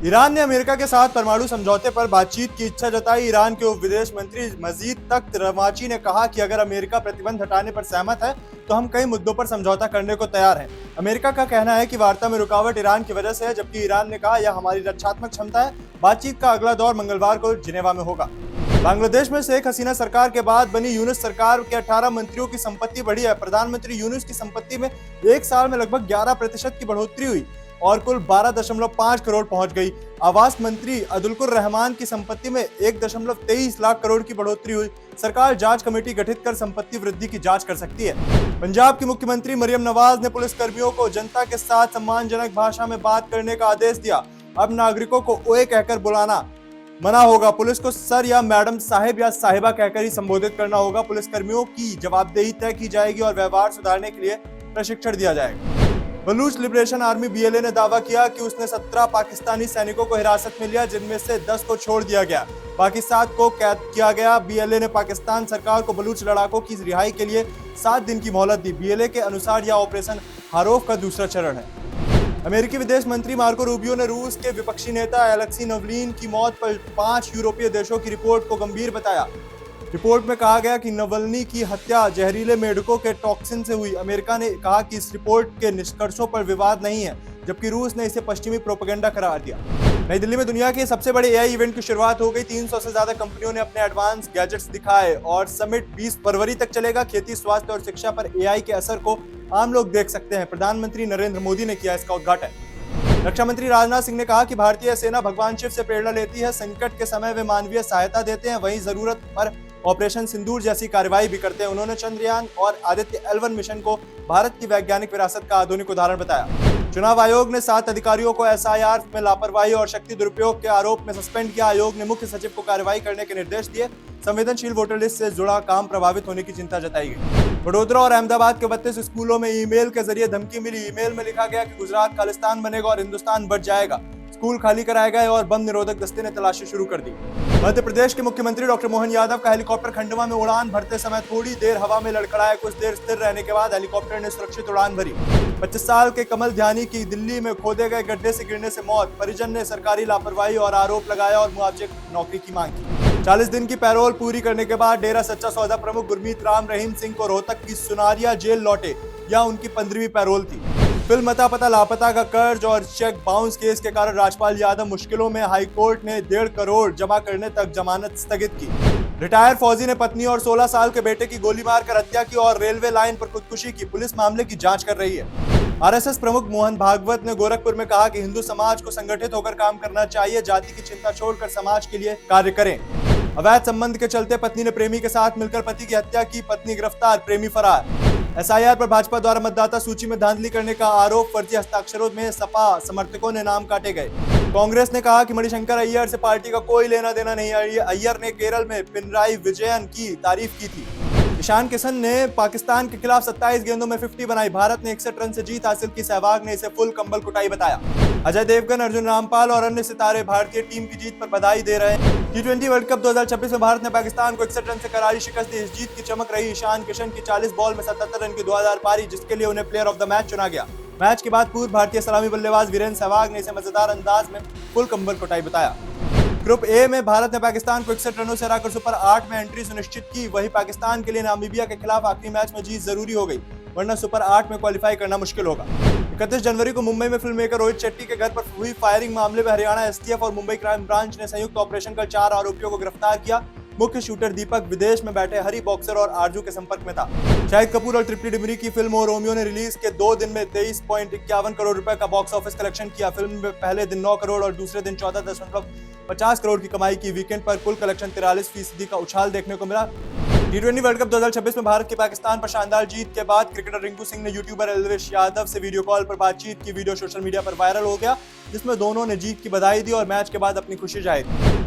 Iran ने America के साथ परमाणु समझौते पर बातचीत की इच्छा जताई। ईरान के उप विदेश मंत्री मजीद तख्त रवाची ने कहा कि अगर अमेरिका प्रतिबंध हटाने पर सहमत है तो हम कई मुद्दों पर समझौता करने को तैयार हैं। अमेरिका का कहना है कि वार्ता में रुकावट ईरान की वजह से है, जबकि ईरान ने कहा यह हमारी रक्षात्मक क्षमता है। बातचीत का अगला दौर मंगलवार को जिनेवा में होगा। बांग्लादेश में शेख हसीना सरकार के बाद बनी यूनुस सरकार के 18 मंत्रियों की संपत्ति बढ़ी है। प्रधानमंत्री यूनुस की संपत्ति में एक साल में लगभग 11% की बढ़ोतरी हुई और कुल 12.5 करोड़ पहुंच गई। आवास मंत्री अब्दुल रहमान की संपत्ति में 1.23 लाख करोड़ की बढ़ोतरी हुई। सरकार जांच कमेटी गठित कर संपत्ति वृद्धि की जांच कर सकती है। पंजाब की मुख्यमंत्री मरियम नवाज ने पुलिस कर्मियों को जनता के साथ सम्मानजनक भाषा में बात करने का आदेश दिया। अब नागरिकों को ओए कहकर बुलाना मना होगा। पुलिस को सर या मैडम, साहिब या साहिबा कहकर ही संबोधित करना होगा। पुलिस कर्मियों की जवाबदेही तय की जाएगी और व्यवहार सुधारने के लिए प्रशिक्षण दिया जाएगा। बलूच लिबरेशन आर्मी BLA ने दावा किया कि उसने 17 पाकिस्तानी सैनिकों को हिरासत में लिया, जिनमें से 10 को छोड़ दिया गया, बाकी 7 को कैद किया गया। BLA ने पाकिस्तान सरकार को बलूच लड़ाकों की रिहाई के लिए 7 दिन की मोहलत दी। BLA के अनुसार यह ऑपरेशन हारोफ का दूसरा चरण है। अमेरिकी विदेश मंत्री मार्को रूबियो ने रूस के विपक्षी नेता एलेक्सी नवलिन की मौत पर 5 यूरोपीय देशों की रिपोर्ट को गंभीर बताया। रिपोर्ट में कहा गया कि नवल्नी की हत्या जहरीले मेढकों के टॉक्सिन से हुई। अमेरिका ने कहा कि इस रिपोर्ट के निष्कर्षों पर विवाद नहीं है, जबकि रूस ने इसे पश्चिमी प्रोपेगेंडा करार दिया। नई दिल्ली में दुनिया के सबसे बड़े AI इवेंट की शुरुआत हो गई। 300 से ज्यादा कंपनियों ने अपने एडवांस गैजेट्स दिखाए और समिट 20 फरवरी तक चलेगा। खेती, स्वास्थ्य और शिक्षा पर AI के असर को आम लोग देख सकते हैं। प्रधानमंत्री नरेंद्र मोदी ने किया इसका उद्घाटन। रक्षा मंत्री राजनाथ सिंह ने कहा कि भारतीय सेना भगवान शिव से प्रेरणा लेती है। संकट के समय वे मानवीय सहायता देते हैं, वहीं जरूरत पर ऑपरेशन सिंदूर जैसी कार्रवाई भी करते हैं। उन्होंने चंद्रयान और आदित्य L1 मिशन को भारत की वैज्ञानिक विरासत का आधुनिक उदाहरण बताया। चुनाव आयोग ने 7 अधिकारियों को SIR में लापरवाही और शक्ति दुरुपयोग के आरोप में सस्पेंड किया। आयोग ने मुख्य सचिव को कार्रवाई करने के निर्देश दिए। संवेदनशील वोटर लिस्ट से जुड़ा काम प्रभावित होने की चिंता जताई गई। वडोदरा और अहमदाबाद के 32 स्कूलों में ईमेल के जरिए धमकी मिली। ईमेल में लिखा गया कि गुजरात खालिस्तान बनेगा और हिंदुस्तान बच जाएगा। स्कूल खाली कराए गए और बम निरोधक दस्ते ने तलाशी शुरू कर दी। मध्य प्रदेश के मुख्यमंत्री डॉक्टर मोहन यादव का हेलीकॉप्टर खंडवा में उड़ान भरते समय थोड़ी देर हवा में लड़खड़ाया। कुछ देर स्थिर रहने के बाद हेलीकॉप्टर ने सुरक्षित उड़ान भरी। 25 साल के कमल ध्यानी की दिल्ली में खोदे गए गड्ढे से गिरने से मौत। परिजन ने सरकारी लापरवाही और आरोप लगाया और मुआवजे नौकरी की मांग की। 40 दिन की पैरोल पूरी करने के बाद डेरा सच्चा सौदा प्रमुख गुरमीत राम रहीम सिंह को रोहतक की सुनारिया जेल लौटे। यह उनकी 15वीं पैरोल थी। फिल्म अता पता लापता का कर्ज और चेक बाउंस केस के कारण राजपाल यादव मुश्किलों में। हाईकोर्ट ने 1.5 करोड़ जमा करने तक जमानत स्थगित की। रिटायर फौजी ने पत्नी और 16 साल के बेटे की गोली मारकर हत्या की और रेलवे लाइन पर खुदकुशी की। पुलिस मामले की जांच कर रही है। RSS प्रमुख मोहन भागवत ने गोरखपुर में कहा कि हिंदू समाज को संगठित होकर काम करना चाहिए, जाति की चिंता छोड़कर समाज के लिए कार्य करें। अवैध संबंध के चलते पत्नी ने प्रेमी के साथ मिलकर पति की हत्या की। पत्नी गिरफ्तार, प्रेमी फरार। SIR पर भाजपा द्वारा मतदाता सूची में धांधली करने का आरोप। फर्जी हस्ताक्षरों में सपा समर्थकों ने नाम काटे गए। कांग्रेस ने कहा कि मणिशंकर अय्यर से पार्टी का कोई लेना देना नहीं। अय्यर ने केरल में पिनराई विजयन की तारीफ की थी। ईशान किशन ने पाकिस्तान के खिलाफ 27 गेंदों में 50 बनाई। भारत ने 61 रन से जीत हासिल की। सहवाग ने इसे फुल कंबल कुटाई बताया। अजय देवगन, अर्जुन रामपाल और अन्य सितारे भारतीय टीम की जीत पर बधाई दे रहे हैं। T20 वर्ल्ड कप 2026 में भारत ने पाकिस्तान को 61 रन से करारी शिकस्त दी। इस जीत की चमक रही ईशान किशन की 40 बॉल में 77 रन की 2000 पारी, जिसके लिए उन्हें प्लेयर ऑफ द मैच चुना गया। मैच के बाद पूर्व भारतीय सलामी बल्लेबाज वीरेंद्र सहवाग ने इसे मजेदार अंदाज में फुल कंबल कुटाई बताया। ग्रुप A में भारत ने पाकिस्तान को 61 रनों से हराकर सुपर 8 में एंट्री सुनिश्चित की। वही पाकिस्तान के लिए नामीबिया के खिलाफ आखिरी मैच में जीत जरूरी हो गई, वरना सुपर 8 में क्वालिफाई करना मुश्किल होगा। 31 जनवरी को मुंबई में फिल्म मेकर रोहित शेट्टी के घर पर हुई फायरिंग मामले में हरियाणा STF और मुंबई क्राइम ब्रांच ने संयुक्त ऑपरेशन कर 4 आरोपियों को गिरफ्तार किया। मुख्य शूटर दीपक विदेश में बैठे हरी बॉक्सर और आरजू के संपर्क में था। शाहिद कपूर और तृप्ति डिमरी की फिल्म और रोमियो ने रिलीज के 2 दिन में 23.51 करोड़ रुपए का बॉक्स ऑफिस कलेक्शन किया। फिल्म में पहले दिन 9 करोड़ और दूसरे दिन 14.50 करोड़ की कमाई की। वीकेंड पर कुल कलेक्शन 43% का उछाल देखने को मिला। T20 वर्ल्ड कप 2026 में भारत की पाकिस्तान पर शानदार जीत के बाद क्रिकेटर रिंकू सिंह ने यूट्यूबर एल्विश यादव से वीडियो कॉल पर बातचीत की। वीडियो सोशल मीडिया पर वायरल हो गया, जिसमें दोनों ने जीत की बधाई दी और मैच के बाद अपनी खुशी जाहिर की।